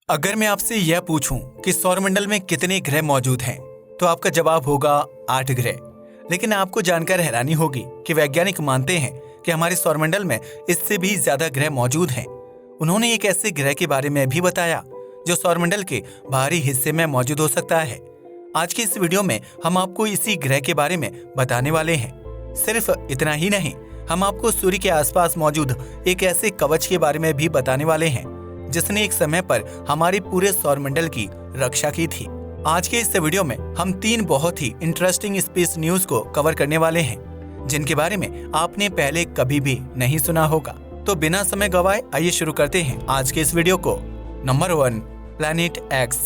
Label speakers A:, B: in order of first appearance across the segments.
A: अगर मैं आपसे यह पूछूं कि सौरमंडल में कितने ग्रह मौजूद हैं, तो आपका जवाब होगा 8 ग्रह। लेकिन आपको जानकर हैरानी होगी कि वैज्ञानिक मानते हैं कि हमारे सौरमंडल में इससे भी ज्यादा ग्रह मौजूद हैं। उन्होंने एक ऐसे ग्रह के बारे में भी बताया जो सौरमंडल के बाहरी हिस्से में मौजूद हो सकता है। आज की इस वीडियो में हम आपको इसी ग्रह के बारे में बताने वाले हैं। सिर्फ इतना ही नहीं, हम आपको सूर्य के आसपास मौजूद एक ऐसे कवच के बारे में भी बताने वाले हैं जिसने एक समय पर हमारे पूरे सौरमंडल की रक्षा की थी। आज के इस वीडियो में हम 3 बहुत ही इंटरेस्टिंग स्पेस न्यूज को कवर करने वाले हैं जिनके बारे में आपने पहले कभी भी नहीं सुना होगा। तो बिना समय गवाए आइए शुरू करते हैं आज के इस वीडियो को। Number 1, planet x.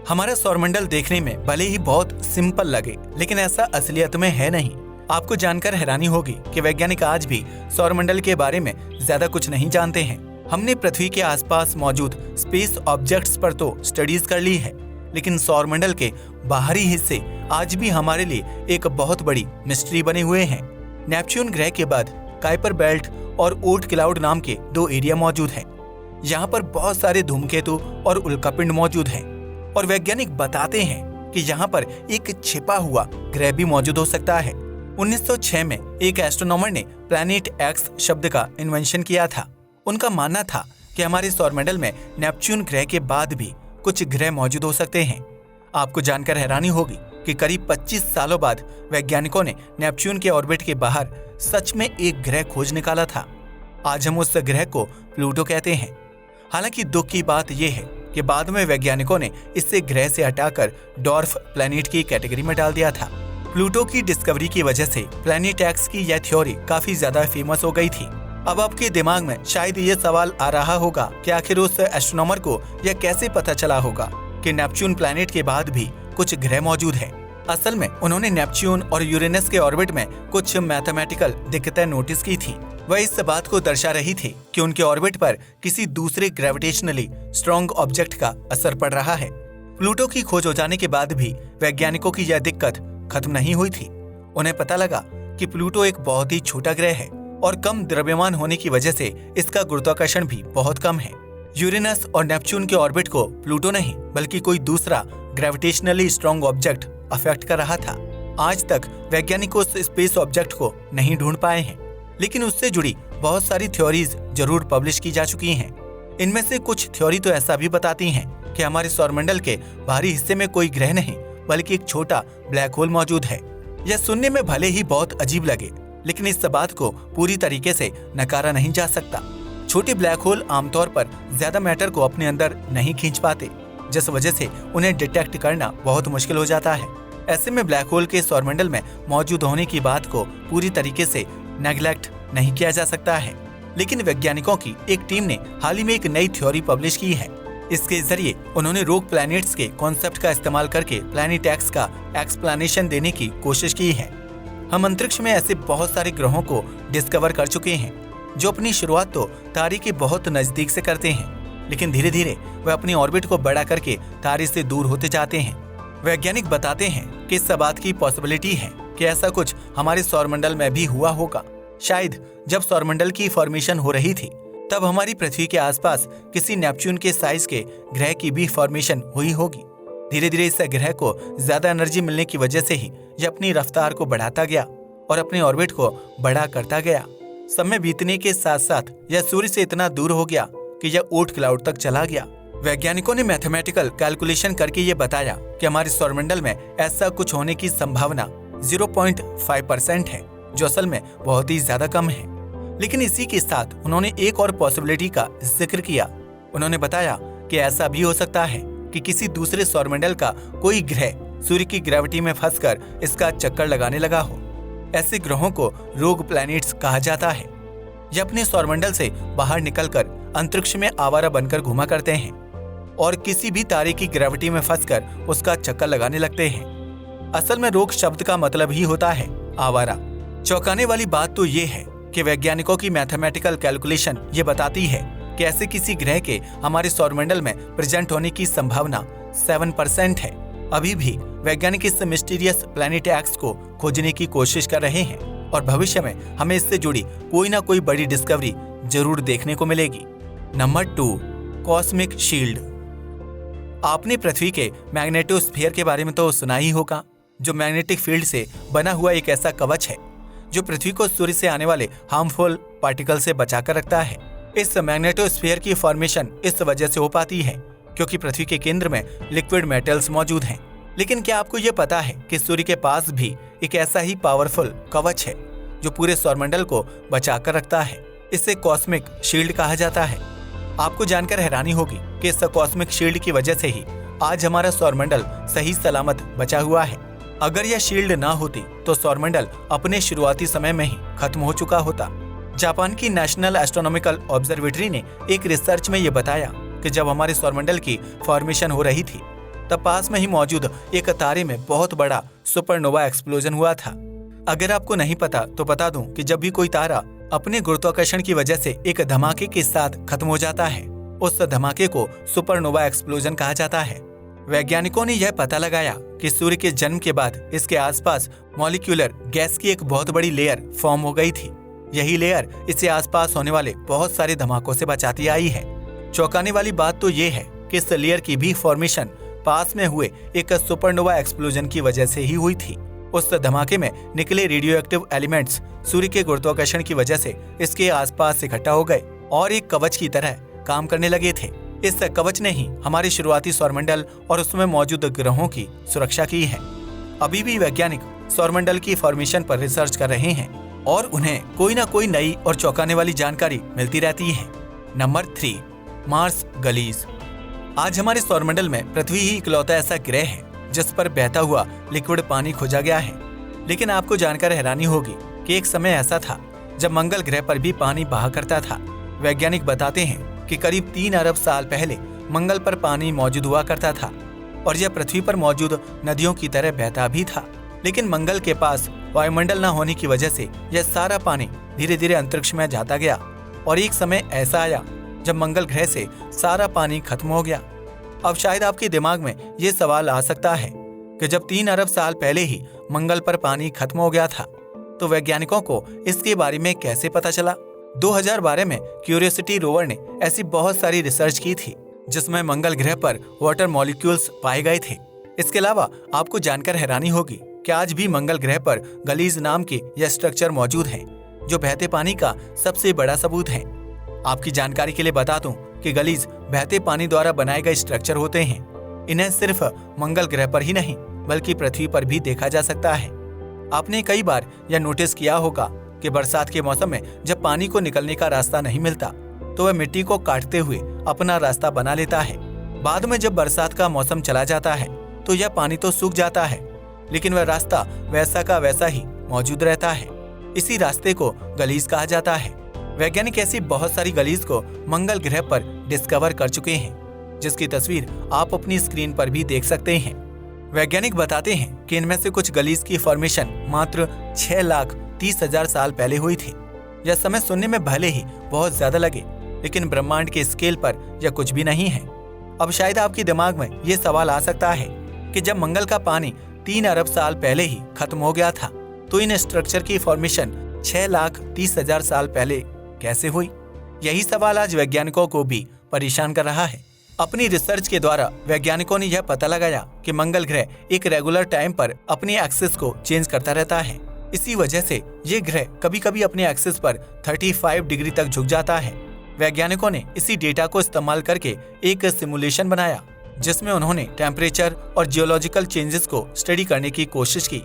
A: हमारा सौरमंडल देखने में भले ही बहुत सिंपल लगे, लेकिन ऐसा असलियत में है नहीं। आपको जानकर हैरानी होगी कि वैज्ञानिक आज भी सौरमंडल के बारे में ज्यादा कुछ नहीं जानते हैं। हमने पृथ्वी के आसपास मौजूद स्पेस ऑब्जेक्ट्स पर तो स्टडीज कर ली है, लेकिन सौरमंडल के बाहरी हिस्से आज भी हमारे लिए एक बहुत बड़ी मिस्ट्री बने हुए हैं। नेपच्यून ग्रह के बाद काइपर बेल्ट और ओर्ट क्लाउड नाम के 2 एरिया मौजूद हैं। यहाँ पर बहुत सारे धूमकेतु और उल्कापिंड मौजूद हैं और वैज्ञानिक बताते हैं कि यहाँ पर एक छिपा हुआ ग्रह भी मौजूद हो सकता है। 1906 में एक एस्ट्रोनॉमर ने प्लैनेट एक्स शब्द का इन्वेंशन किया था। उनका मानना था कि हमारे सौरमंडल में नेपच्यून ग्रह के बाद भी कुछ ग्रह मौजूद हो सकते हैं। आपको जानकर हैरानी होगी कि करीब 25 सालों बाद वैज्ञानिकों ने नेपच्यून के ऑर्बिट के बाहर सच में एक ग्रह खोज निकाला था। आज हम उस ग्रह को प्लूटो कहते हैं। हालांकि दुख की बात यह है कि बाद में वैज्ञानिकों ने इसे ग्रह से हटाकर डॉर्फ प्लैनेट की कैटेगरी में डाल दिया था। प्लूटो की डिस्कवरी की वजह से प्लैनेट एक्स की यह थ्योरी काफी ज्यादा फेमस हो गई थी। अब आपके दिमाग में शायद ये सवाल आ रहा होगा कि आखिर उस एस्ट्रोनॉमर को यह कैसे पता चला होगा कि नेपच्यून प्लैनेट के बाद भी कुछ ग्रह मौजूद हैं। असल में उन्होंने नेपच्यून और यूरेनस के ऑर्बिट में कुछ मैथमेटिकल दिक्कतें नोटिस की थी। वह इस बात को दर्शा रही थी कि उनके ऑर्बिट पर किसी दूसरे ग्रेविटेशनली स्ट्रॉन्ग ऑब्जेक्ट का असर पड़ रहा है। प्लूटो की खोज हो जाने के बाद भी वैज्ञानिकों की यह दिक्कत खत्म नहीं हुई थी। उन्हें पता लगा कि प्लूटो एक बहुत ही छोटा ग्रह है और कम द्रव्यमान होने की वजह से इसका गुरुत्वाकर्षण भी बहुत कम है। यूरेनस और नेपच्यून के ऑर्बिट को प्लूटो नहीं बल्कि कोई दूसरा ग्रेविटेशनली स्ट्रॉन्ग ऑब्जेक्ट अफेक्ट कर रहा था। आज तक वैज्ञानिक उस स्पेस ऑब्जेक्ट को नहीं ढूंढ पाए हैं, लेकिन उससे जुड़ी बहुत सारी थ्योरीज जरूर पब्लिश की जा चुकी हैं। इनमें से कुछ थ्योरी तो ऐसा भी बताती हैं कि हमारे सौरमंडल के बाहरी हिस्से में कोई ग्रह नहीं बल्कि एक छोटा ब्लैक होल मौजूद है। यह सुनने में भले ही बहुत अजीब लगे, लेकिन इस बात को पूरी तरीके से नकारा नहीं जा सकता। छोटे ब्लैक होल आमतौर पर ज्यादा मैटर को अपने अंदर नहीं खींच पाते, जिस वजह से उन्हें डिटेक्ट करना बहुत मुश्किल हो जाता है। ऐसे में ब्लैक होल के सौरमंडल में मौजूद होने की बात को पूरी तरीके से नेग्लेक्ट नहीं किया जा सकता है। लेकिन वैज्ञानिकों की एक टीम ने हाल ही में एक नई थ्योरी पब्लिश की है। इसके जरिए उन्होंने रोग प्लैनेट्स के कॉन्सेप्ट का इस्तेमाल करके प्लैनेट एक्स का एक्सप्लेनेशन देने की कोशिश की है। हम अंतरिक्ष में ऐसे बहुत सारे ग्रहों को डिस्कवर कर चुके हैं जो अपनी शुरुआत तो तारे के बहुत नजदीक से करते हैं, लेकिन धीरे धीरे वे अपनी ऑर्बिट को बड़ा करके तारे से दूर होते जाते हैं। वैज्ञानिक बताते हैं कि इस बात की पॉसिबिलिटी है कि ऐसा कुछ हमारे सौरमंडल में भी हुआ होगा। शायद जब सौरमंडल की फॉर्मेशन हो रही थी तब हमारी पृथ्वी के आसपास किसी नेपच्यून के साइज के ग्रह की भी फॉर्मेशन हुई होगी। धीरे धीरे इस ग्रह को ज्यादा एनर्जी मिलने की वजह से ही यह अपनी रफ्तार को बढ़ाता गया और अपने ऑर्बिट को बड़ा करता गया। समय बीतने के साथ साथ यह सूर्य से इतना दूर हो गया कि यह ओर्ट क्लाउड तक चला गया। वैज्ञानिकों ने मैथमेटिकल कैलकुलेशन करके ये बताया कि हमारे सौरमंडल में ऐसा कुछ होने की संभावना 0.5% है, जो असल में बहुत ही ज्यादा कम है। लेकिन इसी के साथ उन्होंने एक और पॉसिबिलिटी का जिक्र किया। उन्होंने बताया कि ऐसा भी हो सकता है कि किसी दूसरे सौरमंडल का कोई ग्रह सूर्य की ग्रेविटी में फंसकर इसका चक्कर लगाने लगा हो। ऐसे ग्रहों को रोग प्लैनेट्स कहा जाता है। ये अपने सौरमंडल से बाहर निकलकर अंतरिक्ष में आवारा बनकर घुमा करते हैं और किसी भी तारे की ग्रेविटी में फंसकर उसका चक्कर लगाने लगते हैं। असल में रोग शब्द का मतलब ही होता है आवारा। चौंकाने वाली बात तो ये है कि वैज्ञानिकों की मैथमेटिकल कैलकुलेशन ये बताती है कि ऐसे किसी ग्रह के हमारे सौरमंडल में प्रेजेंट होने की संभावना 7% है। अभी भी वैज्ञानिक इस मिस्टीरियस प्लैनेट एक्स को खोजने की कोशिश कर रहे हैं और भविष्य में हमें इससे जुड़ी कोई ना कोई बड़ी डिस्कवरी जरूर देखने को मिलेगी। Number 2, cosmic shield. आपने पृथ्वी के मैग्नेटोस्फीयर के बारे में तो सुना ही होगा, जो मैग्नेटिक फील्ड से बना हुआ एक ऐसा कवच है जो पृथ्वी को सूर्य से आने वाले हार्मफुल पार्टिकल से बचाकर रखता है। इस मैग्नेटोस्फीयर की फॉर्मेशन इस वजह से हो पाती है क्योंकि पृथ्वी के केंद्र में लिक्विड मेटल्स मौजूद हैं। लेकिन क्या आपको ये पता है कि सूर्य के पास भी एक ऐसा ही पावरफुल कवच है जो पूरे सौरमंडल को बचाकर रखता है? इसे कॉस्मिक शील्ड कहा जाता है। आपको जानकर हैरानी होगी कि इस कॉस्मिक शील्ड की वजह से ही आज हमारा सौरमंडल सही सलामत बचा हुआ है। अगर यह शील्ड ना होती तो सौरमंडल अपने शुरुआती समय में ही खत्म हो चुका होता। जापान की नेशनल एस्ट्रोनॉमिकल ऑब्जर्वेटरी ने एक रिसर्च में ये बताया कि जब हमारे सौरमंडल की फॉर्मेशन हो रही थी तब पास में ही मौजूद एक तारे में बहुत बड़ा सुपरनोवा एक्सप्लोजन हुआ था। अगर आपको नहीं पता तो बता दूं कि जब भी कोई तारा अपने गुरुत्वाकर्षण की वजह से एक धमाके के साथ खत्म हो जाता है, उस धमाके को सुपरनोवा एक्सप्लोजन कहा जाता है। वैज्ञानिकों ने यह पता लगाया कि सूर्य के जन्म के बाद इसके आसपास मॉलिक्यूलर गैस की एक बहुत बड़ी लेयर फॉर्म हो गई थी। यही लेयर इसे आसपास होने वाले बहुत सारे धमाकों से बचाती आई है। चौंकाने वाली बात तो ये है कि इस लेयर की भी फॉर्मेशन पास में हुए एक सुपरनोवा एक्सप्लोजन की वजह से ही हुई थी। उस धमाके में निकले रेडियो एक्टिव एलिमेंट्स सूर्य के गुरुत्वाकर्षण की वजह से इसके आसपास इकट्ठा हो गए और एक कवच की तरह काम करने लगे थे। इस कवच ने ही हमारे शुरुआती सौरमंडल और उसमें मौजूद ग्रहों की सुरक्षा की है। अभी भी वैज्ञानिक सौरमंडल की फॉर्मेशन पर रिसर्च कर रहे हैं और उन्हें कोई ना कोई नई और चौंकाने वाली जानकारी मिलती रहती है। नंबर 3, मार्स गलीज। आज हमारे सौरमंडल में पृथ्वी ही इकलौता ऐसा ग्रह है जिस पर बहता हुआ लिक्विड पानी खोजा गया है। लेकिन आपको जानकर हैरानी होगी कि एक समय ऐसा था जब मंगल ग्रह पर भी पानी बहा करता था। वैज्ञानिक बताते हैं कि करीब 3 अरब साल पहले मंगल पर पानी मौजूद हुआ करता था और यह पृथ्वी पर मौजूद नदियों की तरह बहता भी था। लेकिन मंगल के पास वायुमंडल न होने की वजह से यह सारा पानी धीरे धीरे अंतरिक्ष में जाता गया और एक समय ऐसा आया जब मंगल ग्रह से सारा पानी खत्म हो गया। अब शायद आपके दिमाग में ये सवाल आ सकता है कि जब 3 अरब साल पहले ही मंगल पर पानी खत्म हो गया था तो वैज्ञानिकों को इसके बारे में कैसे पता चला? 2012 में क्यूरियोसिटी रोवर ने ऐसी बहुत सारी रिसर्च की थी जिसमें मंगल ग्रह पर वाटर मॉलिक्यूल्स पाए गए थे। इसके अलावा आपको जानकर हैरानी होगी कि आज भी मंगल ग्रह पर गलीज नाम के यह स्ट्रक्चर मौजूद हैं, जो बहते पानी का सबसे बड़ा सबूत है। आपकी जानकारी के लिए बता दूं कि गलीज बहते पानी द्वारा बनाए गए स्ट्रक्चर होते हैं। इन्हें सिर्फ मंगल ग्रह पर ही नहीं बल्कि पृथ्वी पर भी देखा जा सकता है। आपने कई बार यह नोटिस किया होगा कि बरसात के मौसम में जब पानी को निकलने का रास्ता नहीं मिलता तो वह मिट्टी को काटते हुए अपना रास्ता बना लेता है। बाद में जब बरसात का मौसम चला जाता है तो यह पानी तो सूख जाता है लेकिन वह रास्ता वैसा का वैसा ही मौजूद रहता है। इसी रास्ते को गलीज कहा जाता है। वैज्ञानिक ऐसी बहुत सारी गलीज को मंगल ग्रह पर डिस्कवर कर चुके हैं जिसकी तस्वीर आप अपनी स्क्रीन पर भी देख सकते हैं। वैज्ञानिक बताते हैं कि इनमें से कुछ गलीज की फॉर्मेशन मात्र 6,30,000 साल पहले हुई थी। यह समय सुनने में भले ही बहुत ज्यादा लगे लेकिन ब्रह्मांड के स्केल पर यह कुछ भी नहीं है। अब शायद आपके दिमाग में ये सवाल आ सकता है कि जब मंगल का पानी 3 अरब साल पहले ही खत्म हो गया था तो इन स्ट्रक्चर की फॉर्मेशन 6,30,000 साल पहले कैसे हुई? यही सवाल आज वैज्ञानिकों को भी परेशान कर रहा है। अपनी रिसर्च के द्वारा वैज्ञानिकों ने यह पता लगाया कि मंगल ग्रह एक रेगुलर टाइम पर अपनी एक्सिस को चेंज करता रहता है। इसी वजह से ये ग्रह कभी कभी अपने एक्सिस पर 35 डिग्री तक झुक जाता है। वैज्ञानिकों ने इसी डेटा को इस्तेमाल करके एक सिमुलेशन बनाया जिसमें उन्होंने टेम्परेचर और जियोलॉजिकल चेंजेस को स्टडी करने की कोशिश की।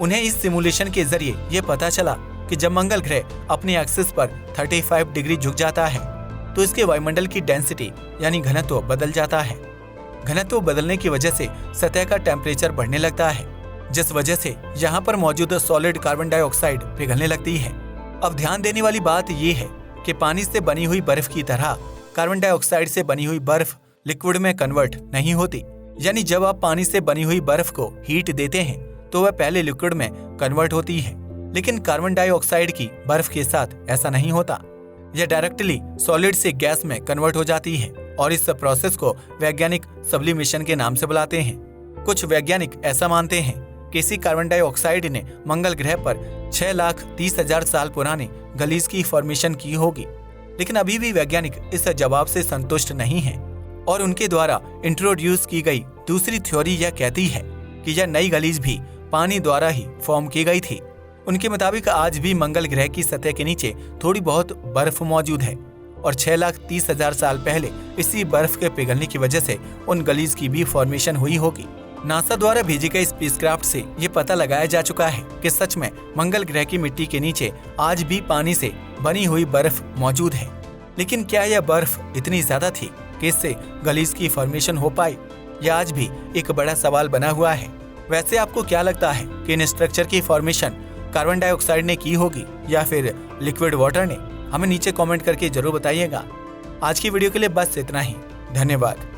A: उन्हें इस सिमुलेशन के जरिए ये पता चला कि जब मंगल ग्रह अपने एक्सिस पर 35 डिग्री झुक जाता है तो इसके वायुमंडल की डेंसिटी यानी घनत्व बदल जाता है। घनत्व बदलने की वजह से सतह का टेम्परेचर बढ़ने लगता है जिस वजह से यहाँ पर मौजूद सॉलिड कार्बन डाइऑक्साइड पिघलने लगती है। अब ध्यान देने वाली बात ये है कि पानी से बनी हुई बर्फ की तरह कार्बन डाइऑक्साइड से बनी हुई बर्फ लिक्विड में कन्वर्ट नहीं होती। यानी जब आप पानी से बनी हुई बर्फ को हीट देते हैं तो वह पहले लिक्विड में कन्वर्ट होती है, लेकिन कार्बन डाइऑक्साइड की बर्फ के साथ ऐसा नहीं होता। यह डायरेक्टली सॉलिड से गैस में कन्वर्ट हो जाती है और इस प्रोसेस को वैज्ञानिक सब्लिमेशन के नाम से बुलाते हैं। कुछ वैज्ञानिक ऐसा मानते हैं कि इसी कार्बन डाइऑक्साइड ने मंगल ग्रह पर 6,30,000 साल पुरानी गलीज की फॉर्मेशन की होगी। लेकिन अभी भी वैज्ञानिक इस जवाब से संतुष्ट नहीं हैं। और उनके द्वारा इंट्रोड्यूस की गई दूसरी थ्योरी यह कहती है कि यह नई गलीज भी पानी द्वारा ही फॉर्म की गई थी। उनके मुताबिक आज भी मंगल ग्रह की सतह के नीचे थोड़ी बहुत बर्फ मौजूद है और 6,30,000 साल पहले इसी बर्फ के पिघलने की वजह से उन गलीज की भी फॉर्मेशन हुई होगी। नासा द्वारा भेजे गए स्पेसक्राफ्ट से ये पता लगाया जा चुका है कि सच में मंगल ग्रह की मिट्टी के नीचे आज भी पानी से बनी हुई बर्फ मौजूद है। लेकिन क्या यह बर्फ इतनी ज्यादा थी कि इससे गलीज की फॉर्मेशन हो पाई? यह आज भी एक बड़ा सवाल बना हुआ है। वैसे आपको क्या लगता है कि इन स्ट्रक्चर की फॉर्मेशन कार्बन डाइऑक्साइड ने की होगी या फिर लिक्विड वाटर ने? हमें नीचे कमेंट करके जरूर बताइएगा। आज की वीडियो के लिए बस इतना ही। धन्यवाद।